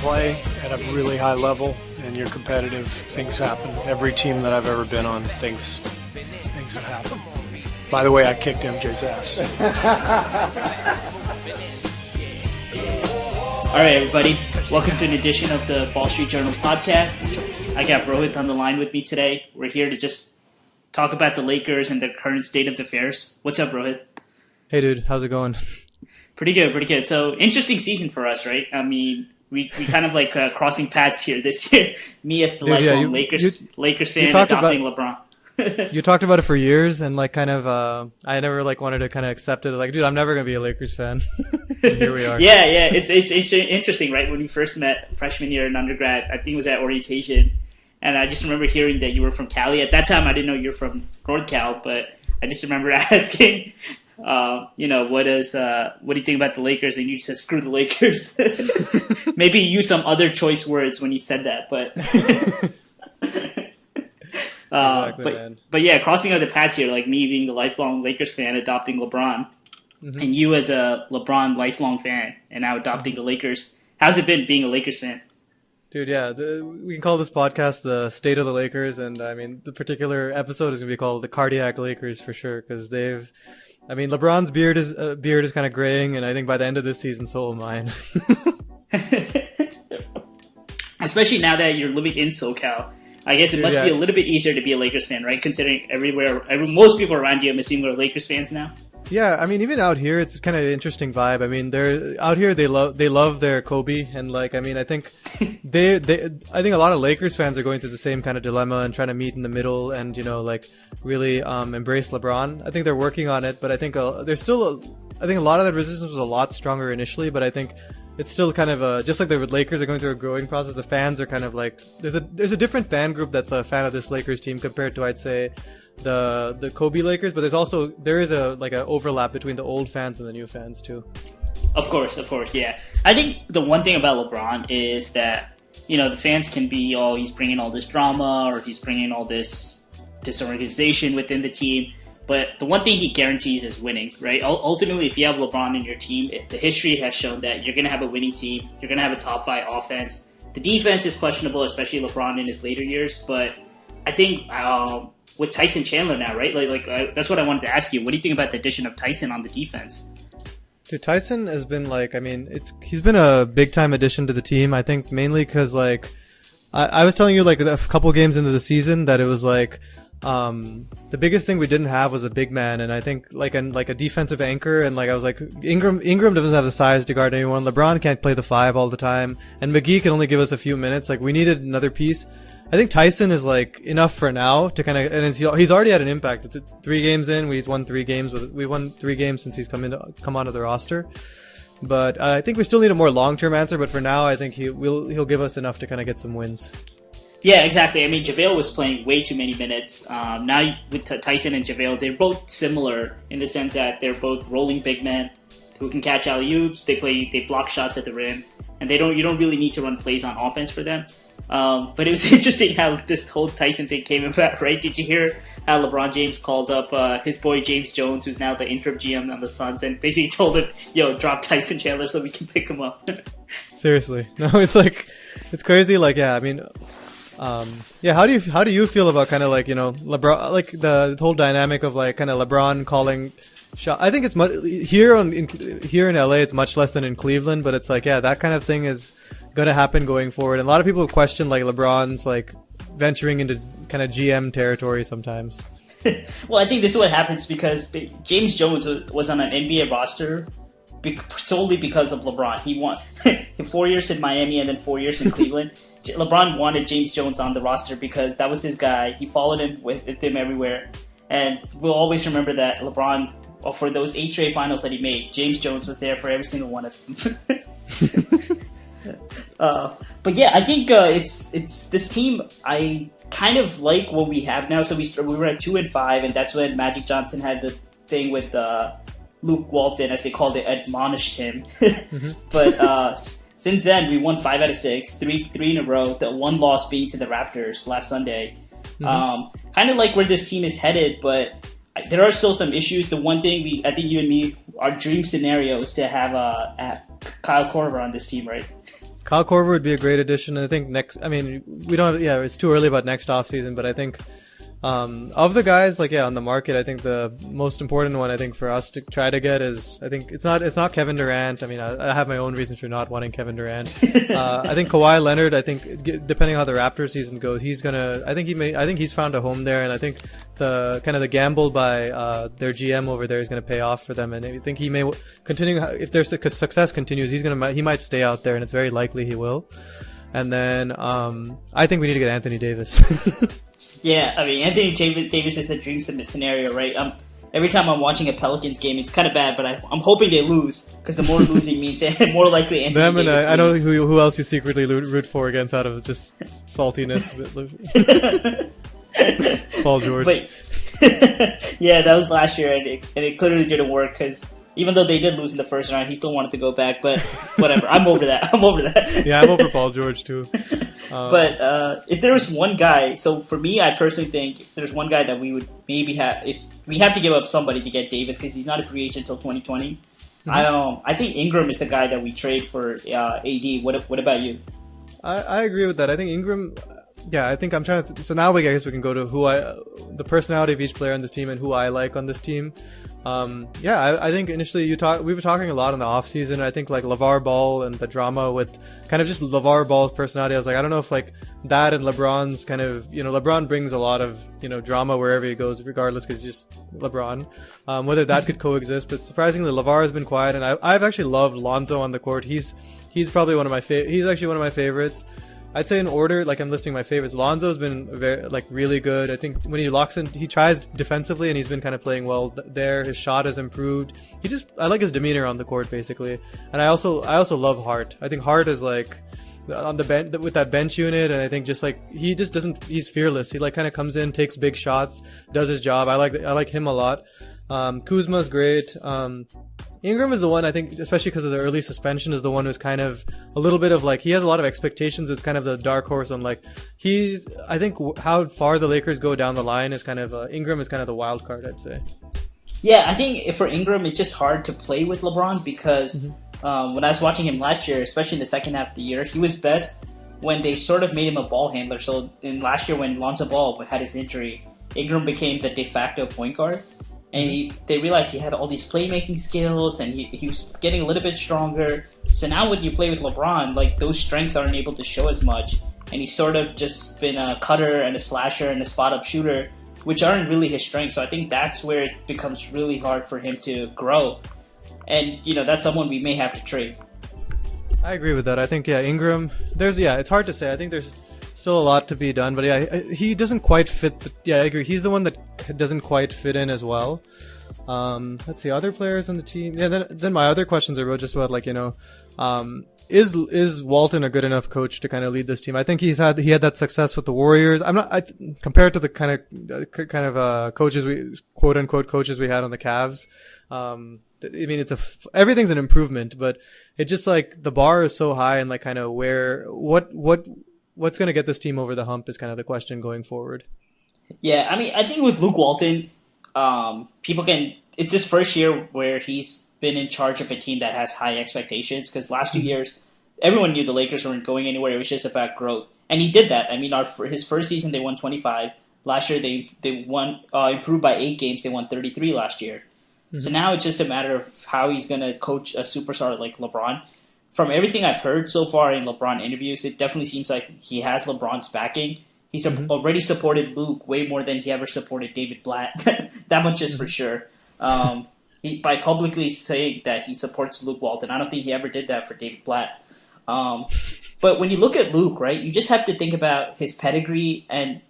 play at a really high level and you're competitive, things happen. Every team that I've ever been on, things have happened. By the way, I kicked MJ's ass. All right, everybody. Welcome to an edition of the Wall Street Journal podcast. I got Rohith on the line with me today. We're here to just talk about the Lakers and their current state of affairs. What's up, Rohith? Hey, dude. How's it going? Pretty good. So, interesting season for us, right? I mean, we kind of like crossing paths here this year. Me as the lifelong Lakers fan adopting LeBron. You talked about it for years, and like kind of, I never like wanted to kind of accept it. Like, dude, I'm never gonna be a Lakers fan. And here we are. Yeah. It's interesting, right? When we first met freshman year in undergrad, I think it was at orientation, and I just remember hearing that you were from Cali. At that time, I didn't know you're from North Cal, but I just remember asking, what do you think about the Lakers? And you said, screw the Lakers. Maybe you used some other choice words when you said that, but. Exactly, man. But yeah, crossing other paths here, like me being the lifelong Lakers fan adopting LeBron, and you as a LeBron lifelong fan and now adopting the Lakers. How's it been being a Lakers fan? Dude, yeah, we can call this podcast the State of the Lakers, and I mean the particular episode is gonna be called the Cardiac Lakers for sure, because LeBron's beard is kind of graying, and I think by the end of this season, so will mine. Especially now that you're living in SoCal. I guess it must be a little bit easier to be a Lakers fan, right? Considering most people around you, I'm assuming, are Lakers fans now. Yeah, I mean, even out here, it's kind of an interesting vibe. I mean, they're out here. They love their Kobe, and like, I mean, I think I think a lot of Lakers fans are going through the same kind of dilemma and trying to meet in the middle, and like really embrace LeBron. I think they're working on it, but I think I think a lot of that resistance was a lot stronger initially, but I think it's still kind of just like the Lakers are going through a growing process. The fans are kind of like there's a different fan group that's a fan of this Lakers team compared to, I'd say, the Kobe Lakers, but there is an overlap between the old fans and the new fans too. Of course, yeah. I think the one thing about LeBron is that the fans can be, he's bringing all this drama or he's bringing all this disorganization within the team. But the one thing he guarantees is winning, right? Ultimately, if you have LeBron in your team, the history has shown that you're going to have a winning team. You're going to have a top 5 offense. The defense is questionable, especially LeBron in his later years. But I think with Tyson Chandler now, right? That's what I wanted to ask you. What do you think about the addition of Tyson on the defense? Dude, Tyson has been he's been a big time addition to the team. I think mainly because I was telling you a couple games into the season that it was the biggest thing we didn't have was a big man, and I think a defensive anchor, and I was like, Ingram doesn't have the size to guard anyone. LeBron can't play the 5 all the time, and McGee can only give us a few minutes. We needed another piece. I think Tyson is enough for now to kind of, and he's already had an impact. It's 3 games in, we won 3 games since he's come onto the roster. But I think we still need a more long-term answer. But for now, I think he'll give us enough to kind of get some wins. Yeah, exactly. I mean, JaVale was playing way too many minutes. Now with Tyson and JaVale, they're both similar in the sense that they're both rolling big men who can catch alley-oops. They block shots at the rim, and you don't really need to run plays on offense for them. But it was interesting how this whole Tyson thing came about, right? Did you hear how LeBron James called up his boy James Jones, who's now the interim GM on the Suns, and basically told him, "Yo, drop Tyson Chandler so we can pick him up." Seriously, no, it's crazy. I mean. How do you feel about kind of LeBron, the whole dynamic of kind of LeBron calling shot? I think it's here in LA it's much less than in Cleveland, but it's that kind of thing is going to happen going forward. And a lot of people question LeBron's venturing into kind of GM territory sometimes. Well, I think this is what happens because James Jones was on an NBA roster solely because of LeBron. He won 4 years in Miami and then 4 years in Cleveland. LeBron wanted James Jones on the roster because that was his guy. He followed him with him everywhere. And we'll always remember that LeBron, for those 8 straight finals that he made, James Jones was there for every single one of them. But yeah, I think it's this team. I kind of like what we have now. So we were at 2-5, and that's when Magic Johnson had the thing with Luke Walton, as they called it, admonished him. But since then, we won 5 out of 6, three in a row. The one loss being to the Raptors last Sunday. Kind of like where this team is headed, but there are still some issues. The one thing I think you and me, our dream scenario is to have Kyle Korver on this team, right? Kyle Korver would be a great addition. I think we don't. Yeah, it's too early about next offseason, but I think of the guys on the market, I think the most important one I think for us to try to get is I think it's not Kevin Durant. I mean, I have my own reasons for not wanting Kevin Durant. I think Kawhi Leonard. I think depending on how the Raptors season goes, I think he's found a home there, and I think the gamble by their GM over there is going to pay off for them, and I think he may continue if their success continues. He might stay out there, and it's very likely he will. And then I think we need to get Anthony Davis. Yeah, I mean, Anthony Davis is the dream scenario, right? Every time I'm watching a Pelicans game, it's kind of bad, but I'm hoping they lose, because the more losing means more likely Anthony them Davis I know leaves. who else you secretly root for against out of just saltiness. Paul George. Yeah, that was last year, and it clearly didn't work, because even though they did lose in the first round, he still wanted to go back, but whatever. I'm over that. Yeah, I'm over Paul George, too. But if there was one guy, so for me, I personally think if there's one guy that we would maybe have, if we have to give up somebody to get Davis, because he's not a free agent until 2020. I think Ingram is the guy that we trade for AD. What about you? I agree with that. I think Ingram. Yeah, I think I'm trying to. So now I guess we can go to the personality of each player on this team and who I like on this team. I think initially we were talking a lot in the off season. I think LeVar Ball and the drama with kind of just LeVar Ball's personality. I was like, I don't know if that and LeBron's kind of, LeBron brings a lot of, drama wherever he goes, regardless, because he's just LeBron. Whether that could coexist, but surprisingly, LeVar has been quiet, and I've actually loved Lonzo on the court. He's probably he's actually one of my favorites. I'd say in order, I'm listing my favorites. Lonzo's been really good. I think when he locks in, he tries defensively, and he's been kind of playing well there. His shot has improved. I like his demeanor on the court, basically. And I also love Hart. I think Hart is on the bench with that bench unit, and I think he's fearless. He kind of comes in, takes big shots, does his job. I like him a lot. Kuzma's great. Ingram is the one, I think, especially because of the early suspension, is the one who's kind of a little bit of he has a lot of expectations. It's kind of the dark horse on I think how far the Lakers go down the line is kind of, Ingram is kind of the wild card, I'd say. Yeah, I think for Ingram, it's just hard to play with LeBron because when I was watching him last year, especially in the second half of the year, he was best when they sort of made him a ball handler. So in last year when Lonzo Ball had his injury, Ingram became the de facto point guard. And they realized he had all these playmaking skills, and he was getting a little bit stronger. So now when you play with LeBron, those strengths aren't able to show as much. And he's sort of just been a cutter and a slasher and a spot-up shooter, which aren't really his strengths. So I think that's where it becomes really hard for him to grow. And, that's someone we may have to trade. I agree with that. I think, Ingram, it's hard to say. I think there's still a lot to be done, but he doesn't quite fit. I agree. He's the one that doesn't quite fit in as well. Let's see, other players on the team. Yeah, then my other questions are just about is Walton a good enough coach to kind of lead this team? I think he had that success with the Warriors. Compared to the kind of coaches quote unquote coaches we had on the Cavs. I mean, everything's an improvement, but it's just the bar is so high, and kind of what's going to get this team over the hump is kind of the question going forward. Yeah, I mean, I think with Luke Walton, it's his first year where he's been in charge of a team that has high expectations, because last 2 years, everyone knew the Lakers weren't going anywhere. It was just about growth. And he did that. I mean, his first season, they won 25. Last year, they won, improved by 8 games. They won 33 last year. So now it's just a matter of how he's going to coach a superstar like LeBron. From everything I've heard so far in LeBron interviews, it definitely seems like he has LeBron's backing. He's already supported Luke way more than he ever supported David Blatt. That much is for sure. By publicly saying that he supports Luke Walton, I don't think he ever did that for David Blatt. But when you look at Luke, right, you just have to think about his pedigree, and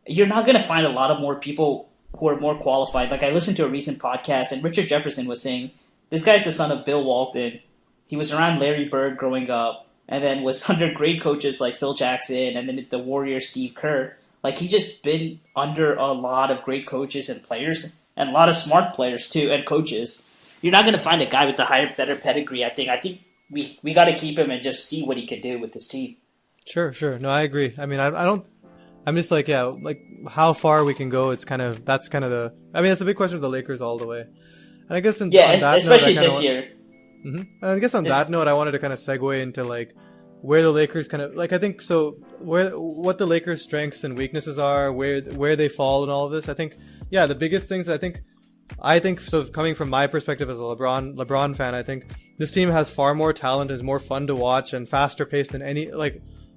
you're not going to find a lot of more people who are more qualified. I listened to a recent podcast, and Richard Jefferson was saying, this guy's the son of Bill Walton. He was around Larry Bird growing up, and then was under great coaches like Phil Jackson, and then the Warriors, Steve Kerr. He just been under a lot of great coaches and players, and a lot of smart players too, and coaches. You're not going to find a guy with a better pedigree. I think we got to keep him and just see what he could do with this team. Sure. No, I agree. I mean, I don't. I'm just how far we can go. That's kind of it's a big question for the Lakers all the way. And I guess on that especially note, this year. And I guess on that note, I wanted to kind of segue into where the Lakers kind of like, I think so, what the Lakers' strengths and weaknesses are, where they fall and all of this. I think, yeah, the biggest things I think so, coming from my perspective as a LeBron fan, I think this team has far more talent, is more fun to watch, and faster paced than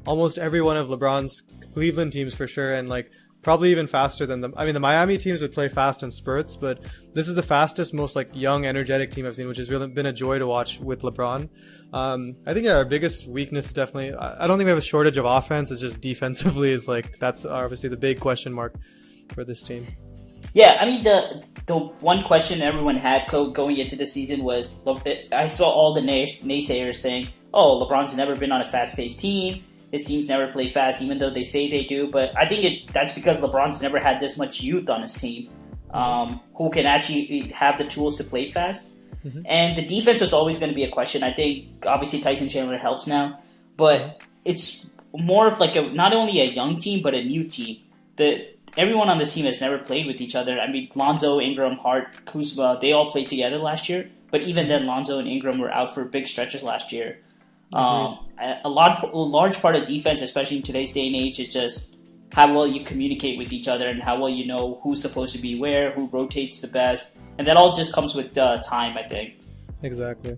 almost every one of LeBron's Cleveland teams for sure, and like probably even faster than the Miami teams would play fast in spurts, but this is the fastest, most like young, energetic team I've seen, which has really been a joy to watch with LeBron. I think our biggest weakness is definitely, I don't think we have a shortage of offense. It's just defensively is like, that's obviously the big question mark for this team. Yeah, I mean, the one question everyone had going into the season was, I saw all the naysayers saying, oh, LeBron's never been on a fast-paced team. His teams never play fast, even though they say they do. But I think that's because LeBron's never had this much youth on his team who can actually have the tools to play fast. Mm-hmm. And the defense was always going to be a question. I think, obviously, Tyson Chandler helps now. But it's more of like not only a young team, but a new team. Everyone on this team has never played with each other. I mean, Lonzo, Ingram, Hart, Kuzma, they all played together last year. But even then, Lonzo and Ingram were out for big stretches last year. A large part of defense, especially in today's day and age, is just how well you communicate with each other and how well you know who's supposed to be where, who rotates the best. And that all just comes with time, I think. Exactly.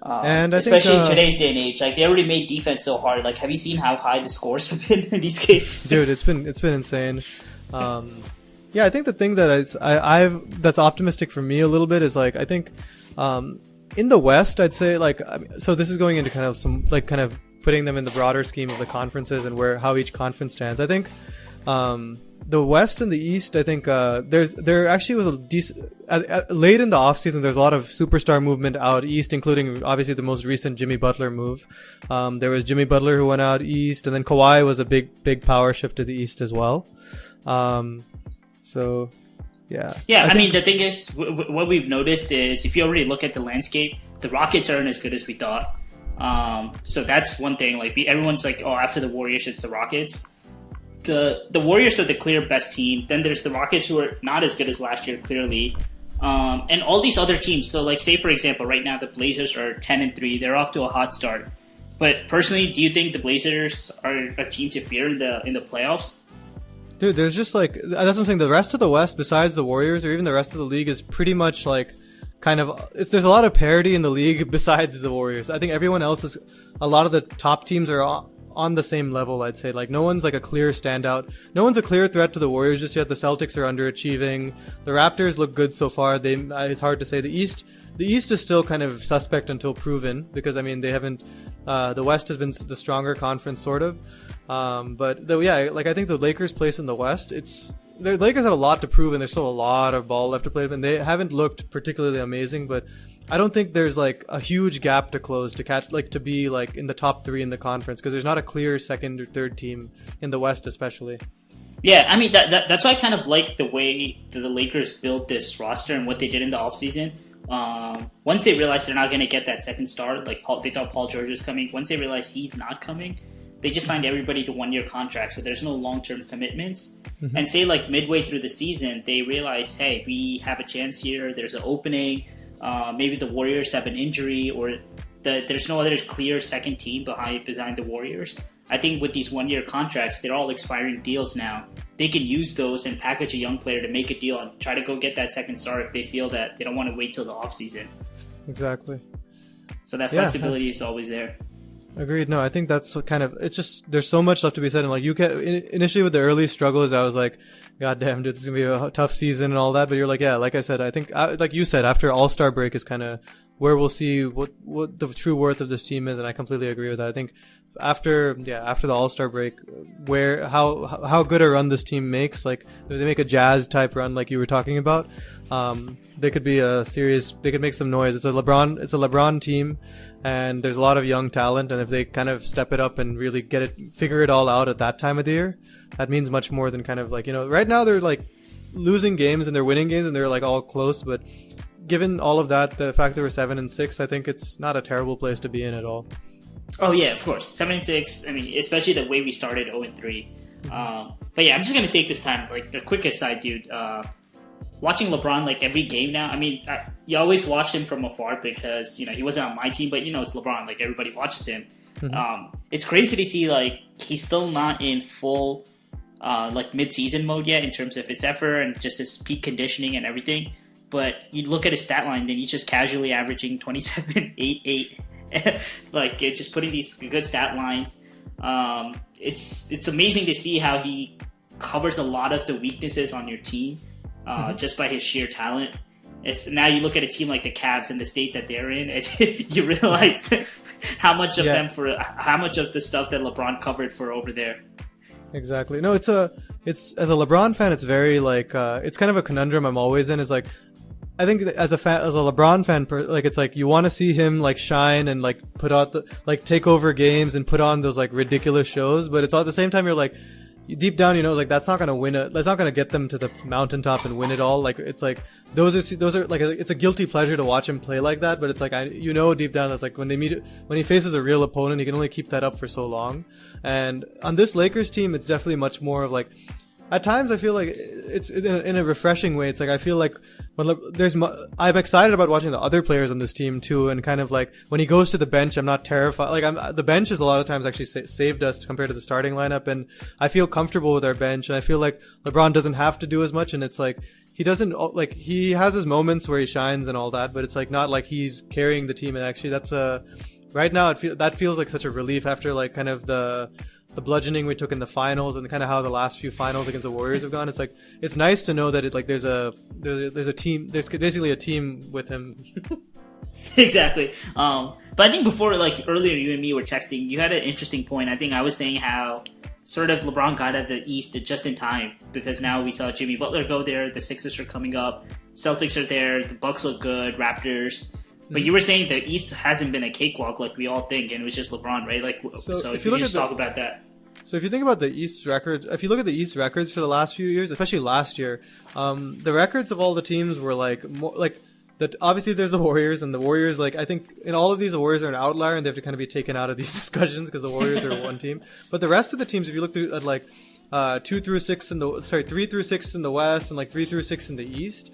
And especially in today's day and age, like they already made defense so hard. Like, have you seen how high the scores have been in these games? Dude, it's been insane. Yeah, I think the thing that that's optimistic for me a little bit is like, I think in the West, I'd say like, so this is going into kind of putting them in the broader scheme of the conferences and how each conference stands. I think the West and the East, I think there actually was a decent late in the offseason. There's a lot of superstar movement out East, including obviously the most recent Jimmy Butler move. There was Jimmy Butler who went out East, and then Kawhi was a big power shift to the East as well. So yeah. Yeah, I mean, the thing is, what we've noticed is if you already look at the landscape, the Rockets aren't as good as we thought. So that's one thing. Like everyone's like, oh, after the Warriors, it's the Rockets. The Warriors are the clear best team. Then there's the Rockets, who are not as good as last year, clearly. And all these other teams. So, like, say for example, right now the Blazers are 10-3. They're off to a hot start. But personally, do you think the Blazers are a team to fear in the playoffs? Dude, there's just like, that's what I'm saying. The rest of the West, besides the Warriors or even the rest of the league, is pretty much like kind of, there's a lot of parity in the league besides the Warriors. I think everyone else is, a lot of the top teams are on the same level, I'd say. Like, no one's like a clear standout. No one's a clear threat to the Warriors just yet. The Celtics are underachieving. The Raptors look good so far. It's hard to say. The East is still kind of suspect until proven, because I mean, they haven't, the West has been the stronger conference sort of. But though, yeah, like I think the Lakers' place in the West, the Lakers have a lot to prove, and there's still a lot of ball left to play, and they haven't looked particularly amazing, but I don't think there's like a huge gap to close to catch, like to be like in the top three in the conference, because there's not a clear second or third team in the West, especially. Yeah, I mean, that's why I kind of like the way that the Lakers built this roster and what they did in the offseason. Once they realized they're not going to get that second star, like they thought Paul George was coming. Once they realized he's not coming, they just signed everybody to one-year contracts, so there's no long-term commitments. Mm-hmm. And say like midway through the season, they realize, hey, we have a chance here. There's an opening. Maybe the Warriors have an injury, or there's no other clear second team behind the Warriors. I think with these one-year contracts, they're all expiring deals now. They can use those and package a young player to make a deal and try to go get that second star if they feel that they don't want to wait till the offseason. Exactly. So that flexibility is always there. Agreed. No, I think that's what kind of, it's just, there's so much left to be said. And like initially with the early struggles, I was like, God damn, dude, this is going to be a tough season and all that. But you're like, yeah, like I said, I think, like you said, after All-Star break is kind of where we'll see what the true worth of this team is. And I completely agree with that. I think after the All-Star break, how good a run this team makes, like if they make a Jazz type run like you were talking about, they could be they could make some noise. It's a LeBron team, and there's a lot of young talent, and if they kind of step it up and really figure it all out at that time of the year, that means much more than kind of like, right now they're like losing games and they're winning games and they're like all close, but given all of that, the fact they were 7-6, I think it's not a terrible place to be in at all. Oh yeah, of course, 7-6. I mean, especially the way we started 0-3. But yeah, I'm just gonna take this time, like a quick aside, dude. Watching LeBron like every game now. I mean, you always watched him from afar because he wasn't on my team, but it's LeBron. Like everybody watches him. It's crazy to see like he's still not in full like mid-season mode yet in terms of his effort and just his peak conditioning and everything. But you look at his stat line, then he's just casually averaging 27, 8, 8. Like just putting these good stat lines. It's amazing to see how he covers a lot of the weaknesses on your team just by his sheer talent. Now you look at a team like the Cavs and the state that they're in, and you realize how much of how much of the stuff that LeBron covered for over there. Exactly. No, it's as a LeBron fan, it's very like it's kind of a conundrum I'm always in. Is like, I think as a LeBron fan, like it's like you want to see him like shine and like put out the like take over games and put on those like ridiculous shows, but it's all at the same time you're like, deep down, you know, like that's not gonna that's not gonna get them to the mountaintop and win it all. Like it's like those are like it's a guilty pleasure to watch him play like that. But it's like deep down that's like when he faces a real opponent, he can only keep that up for so long. And on this Lakers team, it's definitely much more of like. At times, I feel like it's in a refreshing way. It's like I feel like I'm excited about watching the other players on this team too, and kind of like when he goes to the bench, I'm not terrified. Like the bench is a lot of times actually saved us compared to the starting lineup, and I feel comfortable with our bench, and I feel like LeBron doesn't have to do as much, and it's like he doesn't like he has his moments where he shines and all that, but it's like not like he's carrying the team. And actually, that's right now that feels like such a relief after like kind of the bludgeoning we took in the finals and kind of how the last few finals against the Warriors have gone. It's like it's nice to know that there's a team. There's basically a team with him. Exactly. But I think before, like earlier, you and me were texting. You had an interesting point. I think I was saying how sort of LeBron got at the East just in time because now we saw Jimmy Butler go there. The Sixers are coming up. Celtics are there. The Bucks look good. Raptors. But you were saying the East hasn't been a cakewalk like we all think, and it was just LeBron, right? Like, so if you could just talk about that. So if you think about the East records, if you look at the East records for the last few years, especially last year, the records of all the teams were like more like that. Obviously, there's the Warriors, and the Warriors, like I think in all of these, the Warriors are an outlier, and they have to kind of be taken out of these discussions because the Warriors are one team. But the rest of the teams, if you look through at like 3 through 6 in the West and like 3 through 6 in the East.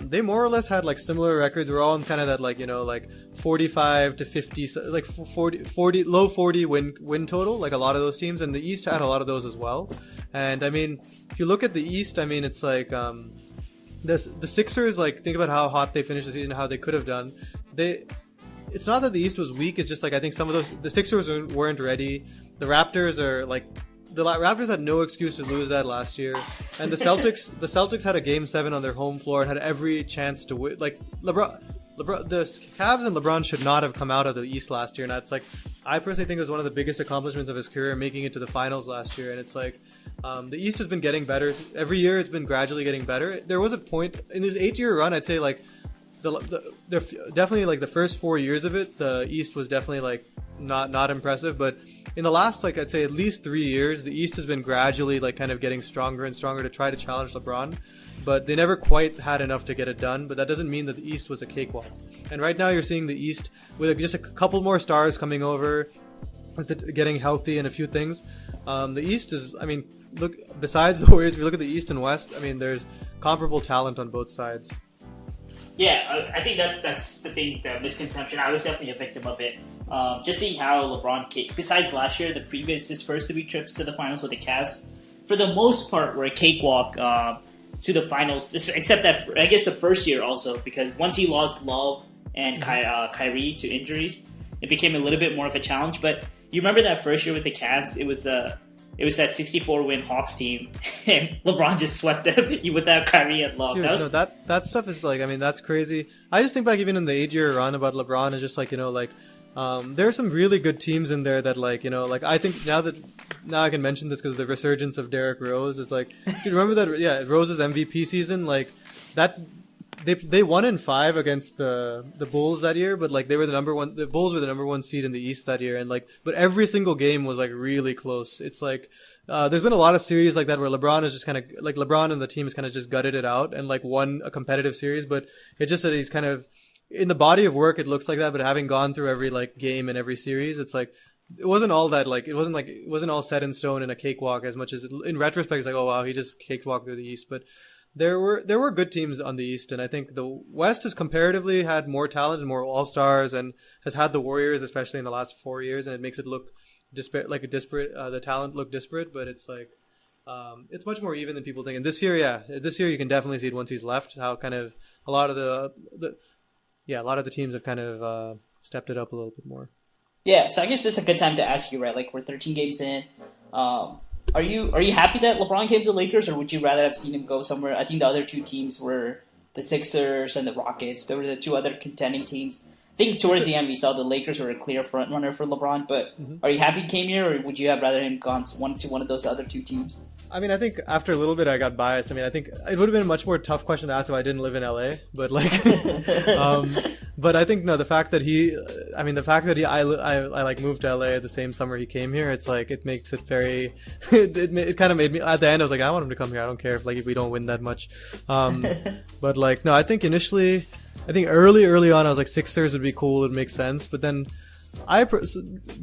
They more or less had like similar records. We're all in kind of that like, you know, like 45 to 50, like 40 low 40 win total, like a lot of those teams. And the East had a lot of those as well. And I mean, if you look at the East, I mean, it's like, the Sixers, like think about how hot they finished the season, how they could have done. It's not that the East was weak. It's just like, I think some of the Sixers weren't ready. The Raptors are like, the Raptors had no excuse to lose that last year, and the Celtics had a Game 7 on their home floor and had every chance to win. Like the Cavs and LeBron should not have come out of the East last year, and that's like I personally think it was one of the biggest accomplishments of his career, making it to the finals last year. And it's like the East has been getting better every year. It's been gradually getting better. There was a point in this 8-year run, I'd say like the definitely like the first 4 years of it, the East was definitely like not impressive, but in the last, like I'd say at least 3 years, the East has been gradually like kind of getting stronger and stronger to try to challenge LeBron, but they never quite had enough to get it done. But that doesn't mean that the East was a cakewalk. And right now you're seeing the East with just a couple more stars coming over, with getting healthy and a few things. The East is, I mean, look, besides the Warriors, if you look at the East and West, I mean, there's comparable talent on both sides. Yeah, I think that's the thing, the misconception. I was definitely a victim of it. Just seeing how LeBron, besides last year, his first 3 trips to the finals with the Cavs, for the most part, were a cakewalk to the finals. Except that, I guess, the first year also, because once he lost Love and Kyrie to injuries, it became a little bit more of a challenge. But you remember that first year with the Cavs? It was that 64-win Hawks team, and LeBron just swept them without Kyrie and Love. Dude, that stuff is like, I mean, that's crazy. I just think back even in the 8-year run about LeBron and just like, you know, like, there are some really good teams in there that like, you know, like I think now I can mention this because of the resurgence of Derrick Rose. It's like, do you remember that? Yeah, Rose's MVP season, like that. They won in 5 against the Bulls that year, but like they were the Bulls were the number 1 seed in the East that year, and like but every single game was like really close. It's like there's been a lot of series like that where LeBron is just kind of like LeBron and the team has kind of just gutted it out and like won a competitive series, but it just that he's kind of in the body of work it looks like that, but having gone through every like game and every series, it's like it wasn't all that like it wasn't all set in stone in a cakewalk as much as in retrospect it's like, oh wow, he just cakewalked through the East. But there were good teams on the East, and I think the West has comparatively had more talent and more all-stars, and has had the Warriors, especially in the last 4 years, and it makes it look disparate, the talent look disparate, but it's like it's much more even than people think. And this year you can definitely see it once he's left, how kind of a lot of a lot of the teams have kind of stepped it up a little bit more. Yeah, so I guess this is a good time to ask you, right? Like, we're 13 games in. Are you happy that LeBron came to the Lakers, or would you rather have seen him go somewhere? I think the other two teams were the Sixers and the Rockets. They were the two other contending teams. I think towards the end we saw the Lakers were a clear front runner for LeBron, but are you happy he came here, or would you have rather him gone to one of those other two teams? I mean, I think after a little bit I got biased. I mean, I think it would have been a much more tough question to ask if I didn't live in LA, but like, but I think no, the fact that I like moved to LA the same summer he came here, it's like, it makes it very, it kind of made me, at the end I was like, I want him to come here. I don't care if we don't win that much. But like, no, I think early on I was like, Sixers would be cool, it would make sense, but then a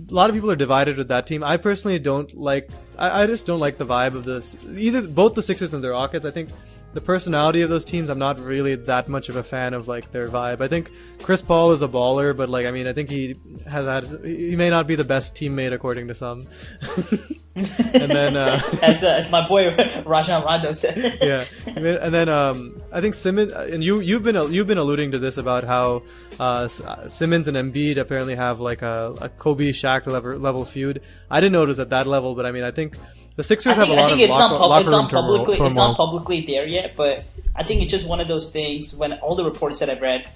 lot of people are divided with that team. I personally don't like. I just don't like the vibe of this. Both the Sixers and the Rockets. I think the personality of those teams, I'm not really that much of a fan of like their vibe. I think Chris Paul is a baller, but like, I mean, I think he may not be the best teammate according to some. And then as my boy Rajon Rondo said. Yeah, and then I think Simmons, and you've been alluding to this about how Simmons and Embiid apparently have like a Kobe Shaq level feud. I didn't notice at that level, but I mean, I think the Sixers have a lot of locker room turmoil. It's not publicly there yet, but I think it's just one of those things. When all the reports that I've read,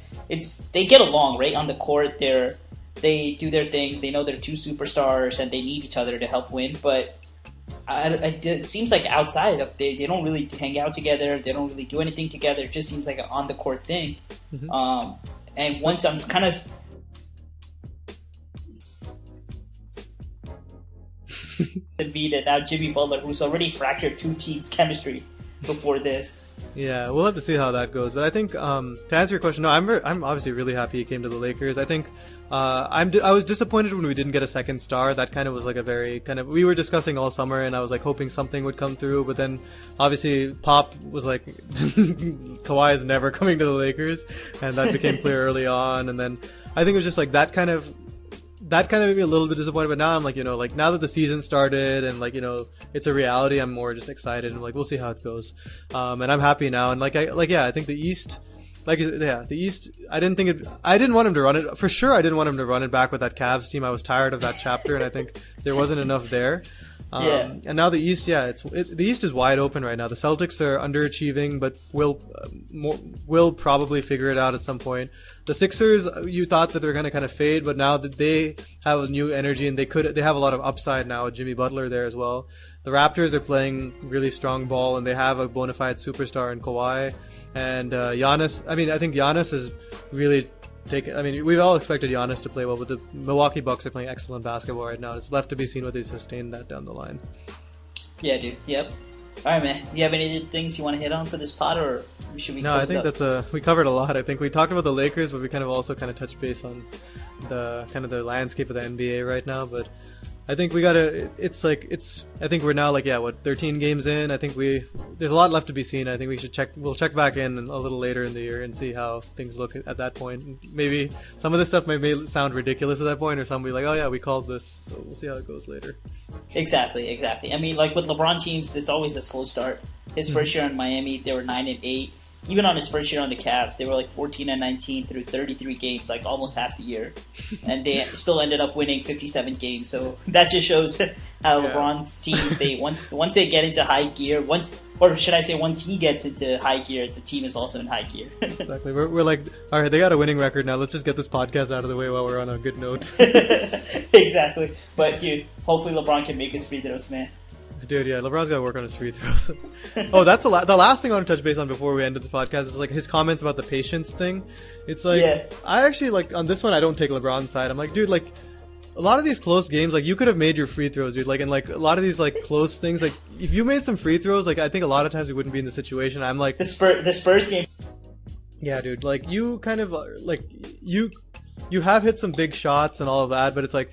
they get along, right? On the court, they do their things. They know they're two superstars and they need each other to help win. But it seems like outside of they don't really hang out together. They don't really do anything together. It just seems like an on the court thing. Mm-hmm. And once I'm kind of Embiid and now Jimmy Butler, who's already fractured two teams' chemistry before this. Yeah, we'll have to see how that goes. But I think to answer your question, no, I'm obviously really happy he came to the Lakers. I think I was disappointed when we didn't get a second star. That kind of was like a very we were discussing all summer, and I was like hoping something would come through. But then obviously Pop was like, Kawhi is never coming to the Lakers, and that became clear early on. And then I think it was just like that kind of made me a little bit disappointed, but now I'm like, now that the season started and like, it's a reality, I'm more just excited and like, we'll see how it goes. And I'm happy now. And I think the East, the East, I didn't want him to run it. For sure, I didn't want him to run it back with that Cavs team. I was tired of that chapter, and I think there wasn't enough there. And now the East, the East is wide open right now. The Celtics are underachieving, but will probably figure it out at some point. The Sixers, you thought that they're going to kind of fade, but now that they have a new energy and they have a lot of upside now with Jimmy Butler there as well. The Raptors are playing really strong ball, and they have a bona fide superstar in Kawhi. And Giannis, I think Giannis is really we've all expected Giannis to play well, but the Milwaukee Bucks are playing excellent basketball right now. It's left to be seen whether they sustain that down the line. Yeah, dude. Yep. All right, man. Do you have any things you want to hit on for this pod, or should we? No, I think we covered a lot. I think we talked about the Lakers, but we kind of also touched base on the landscape of the NBA right now. But I think we gotta. I think we're now 13 games in. I think there's a lot left to be seen. I think we should check. We'll check back in a little later in the year and see how things look at that point. Maybe some of this stuff may sound ridiculous at that point, or some will be like, oh yeah, we called this. So we'll see how it goes later. Exactly. I mean, like with LeBron teams, it's always a slow start. His first year in Miami, they were 9-8. Even on his first year on the Cavs, they were like 14-19 through 33 games, like almost half a year, and they still ended up winning 57 games. So that just shows how LeBron's teams, once they get into high gear, once he gets into high gear, the team is also in high gear. Exactly. We're like, all right, they got a winning record now. Let's just get this podcast out of the way while we're on a good note. Exactly. But dude, hopefully LeBron can make his free throws, man. Dude, yeah, LeBron's got to work on his free throws. Oh, that's the last thing I want to touch base on before we ended the podcast is like his comments about the patience thing. It's like, I actually on this one, I don't take LeBron's side. I'm like, dude, like a lot of these close games, like you could have made your free throws, dude. Like, and like a lot of these like close things, like if you made some free throws, like I think a lot of times we wouldn't be in the situation. I'm like the Spurs game. Yeah, dude, like you kind of like you have hit some big shots and all of that, but it's like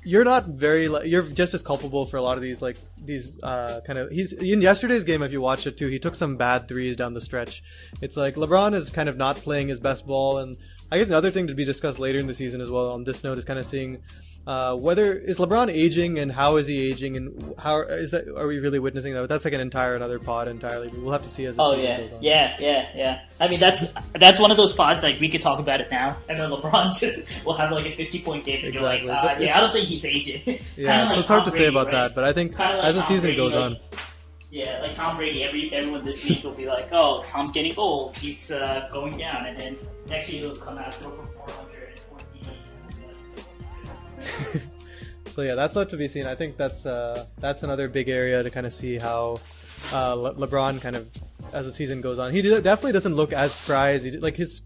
you're not very you're just as culpable for a lot of these kind of he's in yesterday's game. If you watch it too, he took some bad threes down the stretch. It's like LeBron is kind of not playing his best ball, and I guess another thing to be discussed later in the season as well on this note is kind of seeing whether is LeBron aging and how is he aging and how is that, are we really witnessing that? But that's like another pod entirely. We'll have to see as the season goes on. Yeah. I mean, that's one of those pods, like, we could talk about it now, and then LeBron just will have like a 50-point game, and exactly. you're like, I don't think he's aging. Yeah, so it's hard to say about that, but I think like as the season Brady, goes on. Yeah, like Tom Brady, everyone this week will be like, oh, Tom's getting old, he's going down, and then next year he'll come out throw for 420. So yeah, that's left to be seen. I think that's another big area to kind of see how LeBron kind of as the season goes on. He definitely doesn't look as spry as he did. Like his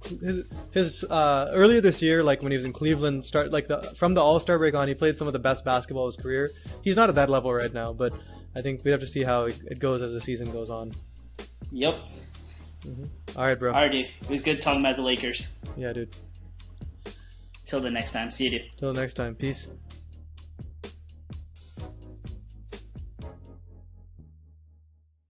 earlier this year, like when he was in Cleveland, from the All-Star break on, he played some of the best basketball of his career. He's not at that level right now, but I think we have to see how it goes as the season goes on. Yep. Mm-hmm. All right, bro. All right, dude. It was good talking about the Lakers. Yeah, dude. Till the next time. See you, dude. Till next time. Peace.